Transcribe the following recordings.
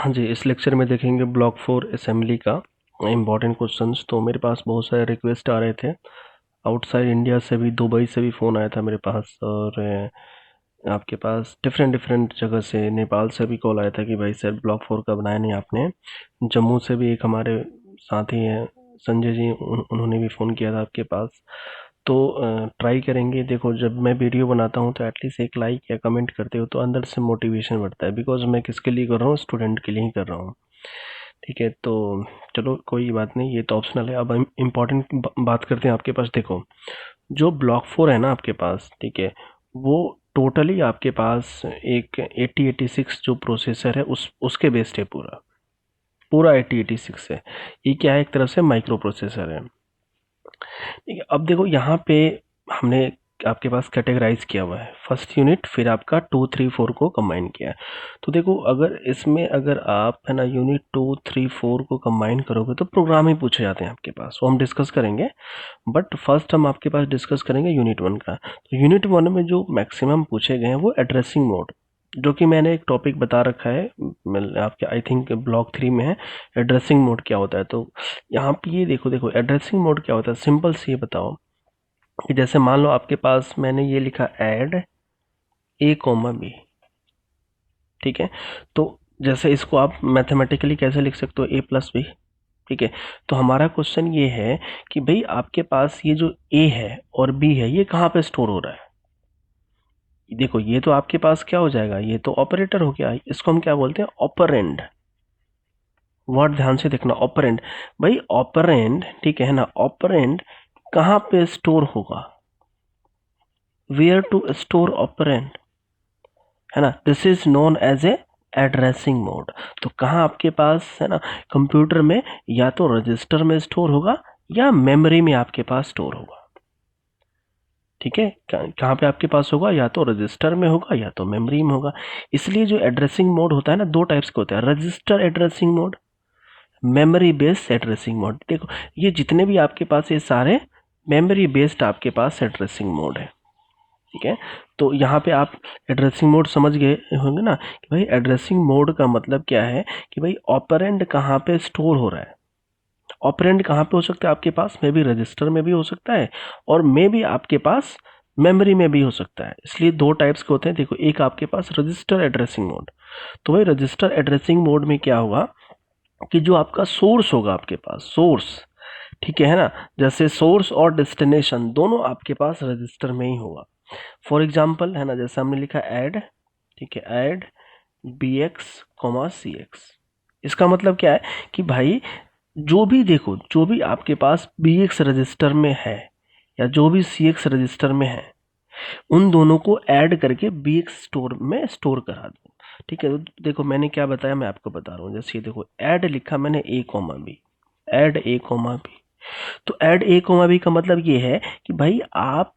हाँ जी, इस लेक्चर में देखेंगे ब्लॉक 4 असेंबली का इम्पॉर्टेंट क्वेश्चंस। तो मेरे पास बहुत सारे रिक्वेस्ट आ रहे थे आउटसाइड इंडिया से भी, दुबई से भी फ़ोन आया था मेरे पास, और आपके पास डिफरेंट डिफरेंट जगह से, नेपाल से भी कॉल आया था कि भाई सर ब्लॉक 4 का बनाया नहीं आपने। जम्मू से भी एक हमारे साथी हैं संजय जी, उन्होंने भी फ़ोन किया था आपके पास। तो ट्राई करेंगे। देखो, जब मैं वीडियो बनाता हूँ तो एटलीस्ट एक लाइक या कमेंट करते हो तो अंदर से मोटिवेशन बढ़ता है, बिकॉज मैं किसके लिए कर रहा हूँ, स्टूडेंट के लिए ही कर रहा हूँ। ठीक है, तो चलो कोई बात नहीं, ये तो ऑप्शनल है। अब हम इम्पोर्टेंट बात करते हैं। आपके पास देखो, जो ब्लॉक 4 है ना आपके पास, ठीक है, वो टोटली आपके पास एक 8086 जो प्रोसेसर है उसके बेस्ड है। पूरा पूरा 8086 है। ये क्या है, एक तरफ से माइक्रो प्रोसेसर है। ठीक है, अब देखो यहाँ पे हमने आपके पास कैटेगराइज किया हुआ है, फर्स्ट यूनिट, फिर आपका 2 3 4 को कंबाइन किया है। तो देखो, अगर इसमें अगर आप है ना यूनिट 2 3 4 को कंबाइन करोगे तो प्रोग्राम ही पूछे जाते हैं आपके पास, वो हम डिस्कस करेंगे। बट फर्स्ट हम आपके पास डिस्कस करेंगे यूनिट 1 का। तो यूनिट 1 में जो मैक्सिमम पूछे गए हैं वो एड्रेसिंग मोड, जो कि मैंने एक टॉपिक बता रखा है, आपके आई थिंक ब्लॉक 3 में है, एड्रेसिंग मोड क्या होता है। तो यहाँ पे ये देखो देखो एड्रेसिंग मोड क्या होता है, सिंपल से ये बताओ कि जैसे मान लो आपके पास मैंने ये लिखा ऐड A, B। ठीक है, तो जैसे इसको आप मैथमेटिकली कैसे लिख सकते हो, A+B। ठीक है, तो हमारा क्वेश्चन ये है कि भाई आपके पास ये जो A है और B है, ये कहाँ पे स्टोर हो रहा है। देखो, ये तो आपके पास क्या हो जाएगा, ये तो ऑपरेटर हो गया, इसको हम क्या बोलते हैं, ऑपरेंड। वर्ड ध्यान से देखना, ऑपरेंड। भाई ऑपरेंड, ठीक है ना, ऑपरेंड कहाँ पे स्टोर होगा, वेयर टू स्टोर ऑपरेंड, है ना, this is known as a addressing mode. तो कहाँ आपके पास है ना, कंप्यूटर में या तो रजिस्टर में स्टोर होगा या मेमोरी में आपके पास स्टोर होगा। ठीक है, कहाँ पे आपके पास होगा, या तो रजिस्टर में होगा या तो मेमोरी में होगा। इसलिए जो एड्रेसिंग मोड होता है ना, दो टाइप्स का होता है, register addressing mode, memory based addressing mode. देखो, ये जितने भी आपके पास ये सारे मेमोरी बेस्ड आपके पास एड्रेसिंग मोड है। ठीक है, तो यहाँ पे आप एड्रेसिंग मोड समझ गए होंगे ना कि भाई एड्रेसिंग मोड का मतलब क्या है, कि भाई ऑपरेंड कहाँ पे स्टोर हो रहा है। ऑपरेंड कहाँ पे हो सकता है आपके पास, मे बी रजिस्टर में भी हो सकता है और मे बी आपके पास मेमोरी में भी हो सकता है। इसलिए दो टाइप्स के होते हैं। देखो, एक आपके पास रजिस्टर एड्रेसिंग मोड। तो भाई रजिस्टर एड्रेसिंग मोड में क्या होगा कि जो आपका सोर्स होगा आपके पास, सोर्स, ठीक है ना, जैसे सोर्स और डेस्टिनेशन दोनों आपके पास रजिस्टर में ही होगा। फॉर एग्जाम्पल, है ना, जैसे हमने लिखा ऐड, ठीक है, ऐड BX, CX। इसका मतलब क्या है कि भाई जो भी देखो, जो भी आपके पास BX रजिस्टर में है या जो भी CX रजिस्टर में है, उन दोनों को ऐड करके BX स्टोर में स्टोर करा दो। ठीक है, तो देखो मैंने क्या बताया, मैं आपको बता रहा हूँ। जैसे ये देखो, ऐड लिखा मैंने A, B, add A, B। तो ऐड A, B का मतलब ये है कि भाई आप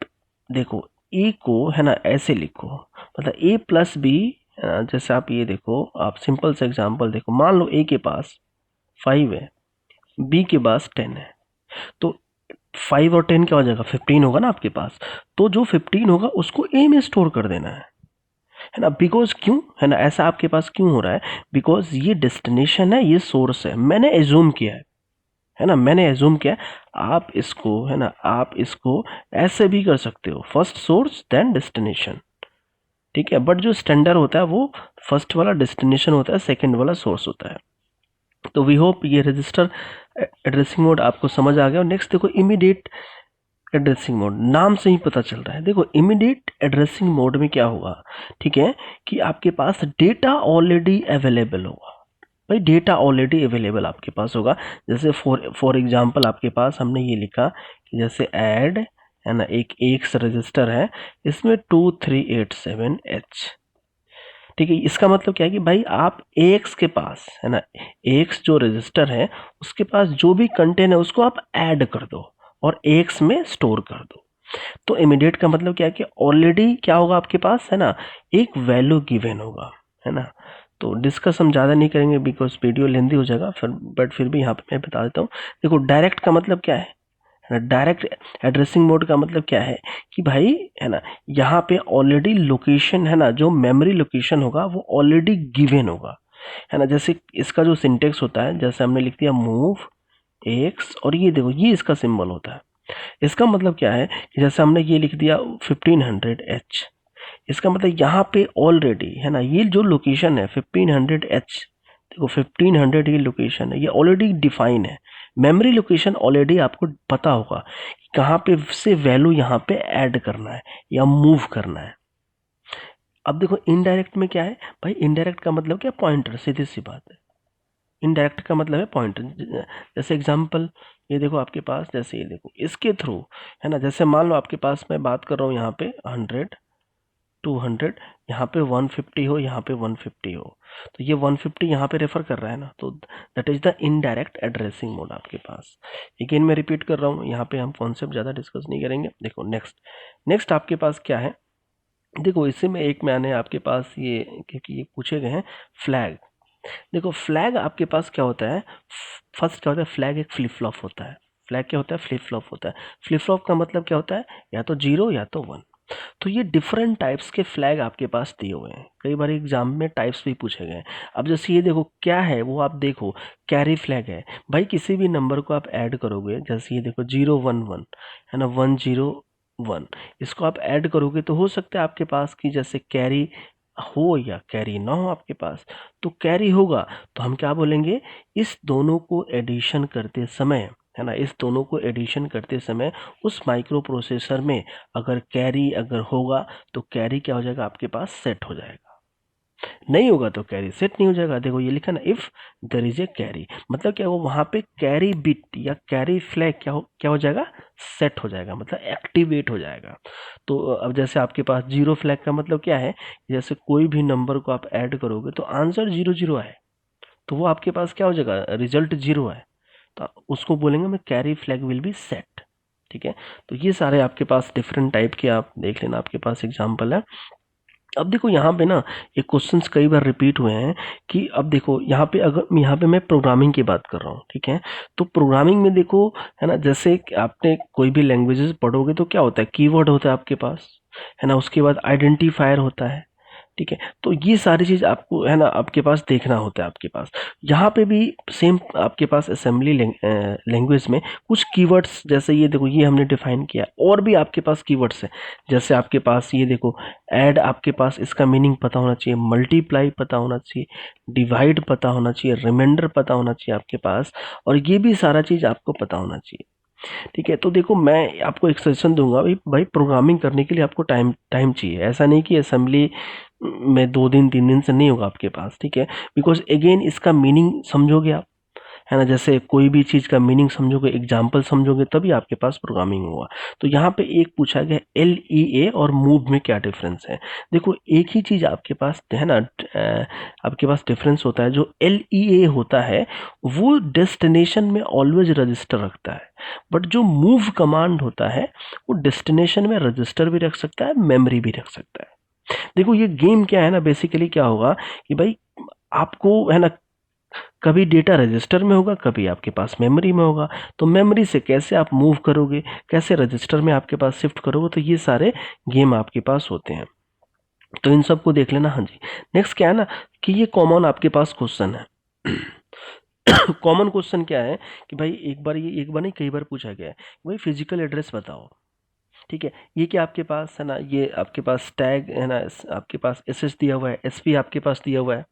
देखो, ए को है ना ऐसे लिखो, मतलब A+B। जैसे आप ये देखो, आप सिंपल से एग्जांपल देखो, मान लो A के पास 5 है, B के पास 10 है, तो 5 और 10 क्या हो जाएगा, 15 होगा ना आपके पास। तो जो 15 होगा उसको A में स्टोर कर देना है ना। बिकॉज क्यों, है ना, ऐसा आपके पास क्यों हो रहा है, बिकॉज ये डेस्टिनेशन है, ये सोर्स है, मैंने एज्यूम किया है ना, मैंने एज्यूम किया। आप इसको, है ना, आप इसको ऐसे भी कर सकते हो, फर्स्ट सोर्स देन डेस्टिनेशन। ठीक है, बट जो स्टैंडर्ड होता है वो फर्स्ट वाला डेस्टिनेशन होता है, सेकंड वाला सोर्स होता है। तो वी होप ये रजिस्टर एड्रेसिंग मोड आपको समझ आ गया। और नेक्स्ट देखो, इमीडिएट एड्रेसिंग मोड, नाम से ही पता चल रहा है। देखो, इमीडिएट एड्रेसिंग मोड में क्या होगा, ठीक है, कि आपके पास डेटा ऑलरेडी अवेलेबल होगा। भाई डेटा ऑलरेडी अवेलेबल आपके पास होगा। जैसे फॉर एग्जांपल आपके पास हमने ये लिखा कि जैसे ऐड, है ना, एक एक्स रजिस्टर है, इसमें 2387H। ठीक है, इसका मतलब क्या है कि भाई आप एक्स के पास, है ना, एक्स जो रजिस्टर है उसके पास जो भी कंटेंट है उसको आप ऐड कर दो और एक्स में स्टोर कर दो। तो इमीडिएट का मतलब क्या है कि ऑलरेडी क्या होगा आपके पास, है ना, एक वैल्यू गिवन होगा, है ना। तो डिस्कस हम ज़्यादा नहीं करेंगे बिकॉज वीडियो लेंदी हो जाएगा फिर, बट फिर भी यहाँ पे मैं बता देता हूँ। देखो, डायरेक्ट का मतलब क्या है ना, डायरेक्ट एड्रेसिंग मोड का मतलब क्या है कि भाई, है ना, यहाँ पे ऑलरेडी लोकेशन, है ना, जो मेमोरी लोकेशन होगा वो ऑलरेडी गिवन होगा। है ना। जैसे इसका जो सिंटेक्स होता है, जैसे हमने लिख दिया मूव एक्स, और ये देखो ये इसका सिंबल होता है। इसका मतलब क्या है कि जैसे हमने ये लिख दिया 1500H, इसका मतलब यहाँ पे ऑलरेडी, है ना, ये जो लोकेशन है 1500H, देखो 1500 ये लोकेशन है, ये ऑलरेडी डिफाइन है। मेमोरी लोकेशन ऑलरेडी आपको पता होगा कि कहाँ पे से वैल्यू यहाँ पे ऐड करना है या मूव करना है। अब देखो इनडायरेक्ट में क्या है भाई, इनडायरेक्ट का मतलब क्या, पॉइंटर, सीधी सी बात है। इनडायरेक्ट का मतलब है पॉइंटर। जैसे एग्जांपल ये देखो आपके पास, जैसे ये देखो इसके थ्रू, है ना, जैसे मान लो आपके पास मैं बात कर रहा हूँ यहाँ पे 100 200, यहाँ पे 150 हो, यहाँ पे 150 हो, तो ये 150 यहाँ पे रेफर कर रहा है ना, तो that is the indirect addressing mode आपके पास। अगेन मैं रिपीट कर रहा हूँ, यहाँ पे हम कॉन्सेप्ट ज़्यादा डिस्कस नहीं करेंगे। देखो नेक्स्ट, नेक्स्ट आपके पास क्या है, देखो इसी में एक मैंने आपके पास ये, क्योंकि ये पूछे गए हैं फ्लैग। देखो फ्लैग आपके पास क्या होता है, फर्स्ट क्या होता है, फ्लैग एक फ्लिप फ्लॉप होता है। फ्लैग क्या होता है, फ्लिप फ्लॉप होता है। फ्लिप फ्लॉप का मतलब क्या होता है, या तो 0 या तो 1। तो ये डिफरेंट टाइप्स के फ्लैग आपके पास दिए हुए हैं, कई बार एग्जाम में टाइप्स भी पूछे गए हैं। अब जैसे ये देखो क्या है वो, आप देखो कैरी फ्लैग है भाई, किसी भी नंबर को आप ऐड करोगे, जैसे ये देखो 011, है ना, 101, इसको आप ऐड करोगे तो हो सकता है आपके पास की जैसे कैरी हो या कैरी ना हो आपके पास। तो कैरी होगा तो हम क्या बोलेंगे, इस दोनों को एडिशन करते समय, है ना, इस दोनों को एडिशन करते समय उस माइक्रो प्रोसेसर में अगर कैरी अगर होगा तो कैरी क्या हो जाएगा आपके पास, सेट हो जाएगा। नहीं होगा तो कैरी सेट नहीं हो जाएगा। देखो ये लिखा ना, if there is a carry, मतलब क्या हो, वहां पे कैरी बिट या कैरी फ्लैग क्या हो जाएगा, सेट हो जाएगा, मतलब एक्टिवेट हो जाएगा। तो अब जैसे आपके पास जीरो फ्लैग का मतलब क्या है, जैसे कोई भी नंबर को आप ऐड करोगे तो आंसर 00 है, तो वो आपके पास क्या हो जाएगा, रिजल्ट 0 है, तो उसको बोलेंगे मैं carry flag will be set. ठीक है, तो ये सारे आपके पास डिफरेंट टाइप के आप देख लेना, आपके पास एग्जाम्पल है। अब देखो यहाँ पे ना ये क्वेश्चंस कई बार रिपीट हुए हैं कि अब देखो यहाँ पे, अगर यहाँ पे मैं प्रोग्रामिंग की बात कर रहा हूँ, ठीक है, तो प्रोग्रामिंग में देखो, है ना, जैसे कि आपने कोई भी लैंग्वेजेस पढ़ोगे तो क्या होता है, कीवर्ड होता है आपके पास, है ना, उसके बाद आइडेंटिफायर होता है। ठीक है, तो ये सारी चीज आपको, है ना, आपके पास देखना होता है आपके पास। यहाँ पे भी सेम आपके पास असेंबली लैंग्वेज में कुछ कीवर्ड्स, जैसे ये देखो ये हमने डिफाइन किया, और भी आपके पास कीवर्ड्स हैं। जैसे आपके पास ये देखो ऐड, आपके पास इसका मीनिंग पता होना चाहिए, मल्टीप्लाई पता होना चाहिए, डिवाइड पता होना चाहिए, रिमाइंडर पता होना चाहिए आपके पास, और ये भी सारा चीज आपको पता होना चाहिए। ठीक है, तो देखो मैं आपको एक सजेशन दूंगा भाई, प्रोग्रामिंग करने के लिए आपको टाइम टाइम चाहिए, ऐसा नहीं कि असेंबली में 2 दिन 3 दिन से नहीं होगा आपके पास। ठीक है, बिकॉज अगेन इसका मीनिंग समझोगे आप, है ना, जैसे कोई भी चीज़ का मीनिंग समझोगे, एग्जाम्पल समझोगे, तभी आपके पास प्रोग्रामिंग होगा। तो यहाँ पे एक पूछा गया LEA और मूव में क्या डिफरेंस है। देखो एक ही चीज़ आपके पास, है ना, आपके पास डिफरेंस होता है। जो LEA होता है वो डेस्टिनेशन में ऑलवेज रजिस्टर रखता है, बट जो मूव कमांड होता है वो डेस्टिनेशन में रजिस्टर भी रख सकता है, मेमोरी भी रख सकता है। देखो ये गेम क्या है ना, बेसिकली क्या होगा कि भाई आपको, है ना, कभी डेटा रजिस्टर में होगा, कभी आपके पास मेमोरी में होगा, तो मेमोरी से कैसे आप मूव करोगे, कैसे रजिस्टर में आपके पास शिफ्ट करोगे, तो ये सारे गेम आपके पास होते हैं, तो इन सबको देख लेना। हाँ जी, नेक्स्ट क्या है ना, कि ये कॉमन आपके पास क्वेश्चन है। कॉमन क्वेश्चन क्या है कि भाई एक बार नहीं कई बार पूछा गया है, भाई फिजिकल एड्रेस बताओ। ठीक है, ये क्या आपके पास, है ना, ये आपके पास टैग, है ना, आपके पास एसएस दिया हुआ है, एसपी आपके पास दिया हुआ है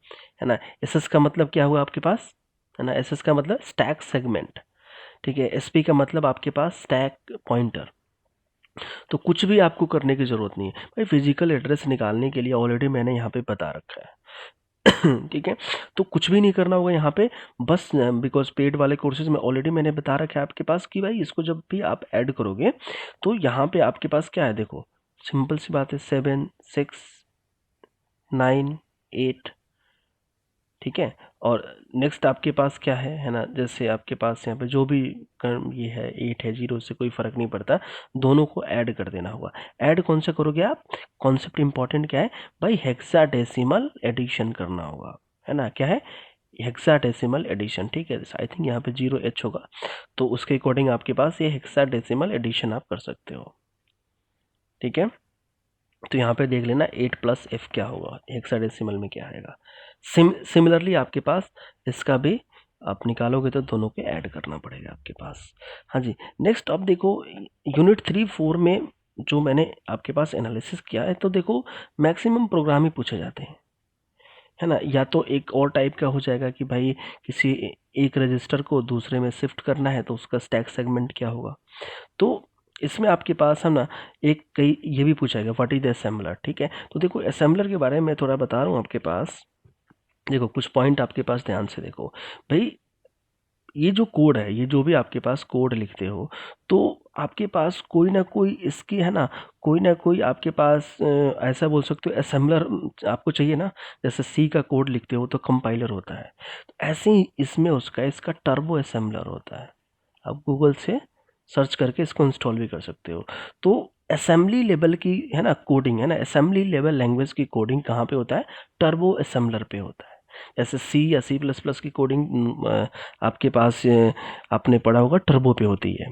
ना। एसएस का मतलब क्या हुआ आपके पास, है ना, एसएस का मतलब स्टैक सेगमेंट। ठीक है, एसपी का मतलब आपके पास स्टैक पॉइंटर। तो कुछ भी आपको करने की जरूरत नहीं है भाई, फिजिकल एड्रेस निकालने के लिए ऑलरेडी मैंने यहाँ पे बता रखा है। ठीक है, तो कुछ भी नहीं करना होगा यहाँ पे, बस बिकॉज पेड वाले कोर्सेज में ऑलरेडी मैंने बता रखा है आपके पास कि भाई इसको जब भी आप ऐड करोगे तो यहाँ पे आपके पास क्या है, देखो सिंपल सी बात है, 7 6 9 8। ठीक है, और नेक्स्ट आपके पास क्या है ना, जैसे आपके पास यहाँ पे जो भी ये है 8 है, 0 से कोई फर्क नहीं पड़ता, दोनों को ऐड कर देना होगा। ऐड कौन सा करोगे आप, कॉन्सेप्ट इंपॉर्टेंट क्या है भाई, हेक्साडेसिमल एडिशन करना होगा, है ना, क्या है, हेक्साडेसिमल एडिशन। ठीक है, आई थिंक यहाँ पे 0H होगा, तो उसके अकॉर्डिंग आपके पास ये हेक्साडेसिमल एडिशन आप कर सकते हो। ठीक है, तो यहाँ पे देख लेना 8+f क्या होगा, हेक्साडेसिमल में क्या आएगा। सिमिलरली आपके पास इसका भी आप निकालोगे तो दोनों के ऐड करना पड़ेगा आपके पास। हाँ जी, नेक्स्ट अब देखो यूनिट 3-4 में जो मैंने आपके पास एनालिसिस किया है, तो देखो मैक्सिमम प्रोग्राम ही पूछे जाते हैं, है ना। या तो एक और टाइप का हो जाएगा कि भाई किसी एक रजिस्टर को दूसरे में शिफ्ट करना है तो उसका स्टैक सेगमेंट क्या होगा। तो इसमें आपके पास है ना एक कई ये भी पूछा गया व्हाट इज द असेंबलर, ठीक है। तो देखो असेंबलर के बारे में मैं थोड़ा बता रहा हूँ आपके पास। देखो कुछ पॉइंट आपके पास ध्यान से देखो भाई, ये जो कोड है, ये जो भी आपके पास कोड लिखते हो, तो आपके पास कोई ना कोई इसकी है ना, कोई ना कोई आपके पास ऐसा बोल सकते हो असेंबलर आपको चाहिए ना। जैसे सी का कोड लिखते हो तो कंपाइलर होता है, तो ऐसे ही इसमें उसका इसका टर्बो असेंबलर होता है। आप गूगल से सर्च करके इसको इंस्टॉल भी कर सकते हो। तो असेंबली लेवल की है ना कोडिंग, है ना, असेंबली लेवल लैंग्वेज की कोडिंग कहाँ पे होता है, टर्बो असेंबलर पे होता है। जैसे सी या C++ की कोडिंग आपके पास आपने पढ़ा होगा टर्बो पे होती है,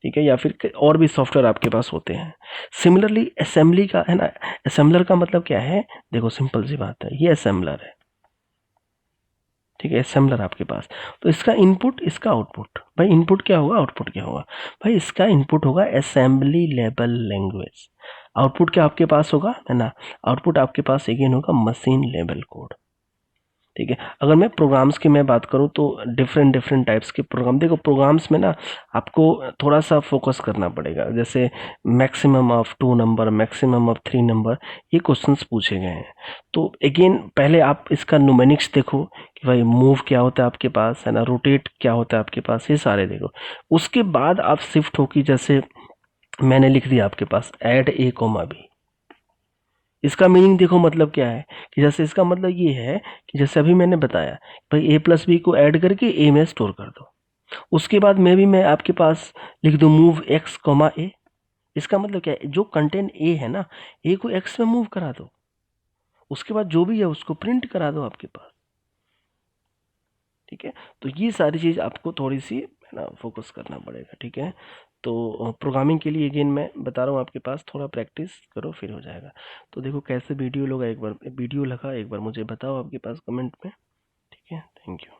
ठीक है, या फिर और भी सॉफ्टवेयर आपके पास होते हैं। सिमिलरली असेंबली का है ना, असेंबलर का मतलब क्या है, देखो सिंपल सी बात है, ये असेंबलर है, ठीक है, असेंबलर आपके पास। तो इसका इनपुट इसका आउटपुट, भाई इनपुट क्या होगा आउटपुट क्या होगा, भाई इसका इनपुट होगा असेंबली लेवल लैंग्वेज, आउटपुट क्या आपके पास होगा, है ना, आउटपुट आपके पास अगेन होगा मशीन लेवल कोड, ठीक है। अगर मैं प्रोग्राम्स की मैं बात करूं तो डिफरेंट डिफरेंट टाइप्स के प्रोग्राम, देखो प्रोग्राम्स में ना आपको थोड़ा सा फोकस करना पड़ेगा। जैसे maximum of 2 number, maximum of 3 number, ये क्वेश्चंस पूछे गए हैं। तो अगेन पहले आप इसका न्यूमेरिक्स देखो कि भाई मूव क्या होता है आपके पास, है ना, रोटेट क्या होता है आपके पास, ये सारे देखो। उसके बाद आप शिफ्ट हो कि जैसे मैंने लिख दिया आपके पास ऐड A, B, इसका मीनिंग देखो मतलब क्या है, कि जैसे इसका मतलब ये है कि जैसे अभी मैंने बताया भाई A+B को ऐड करके A में स्टोर कर दो। उसके बाद में भी मैं आपके पास लिख दूँ मूव X, A, इसका मतलब क्या है, जो कंटेंट A है ना, A को X में मूव करा दो, उसके बाद जो भी है उसको प्रिंट करा दो आपके पास, ठीक है। तो ये सारी चीज़ आपको थोड़ी सी है ना फोकस करना पड़ेगा, ठीक है। तो प्रोग्रामिंग के लिए अगेन मैं बता रहा हूँ आपके पास थोड़ा प्रैक्टिस करो फिर हो जाएगा। तो देखो कैसे वीडियो लगा, एक बार वीडियो लगा एक बार मुझे बताओ आपके पास कमेंट में, ठीक है। Thank you.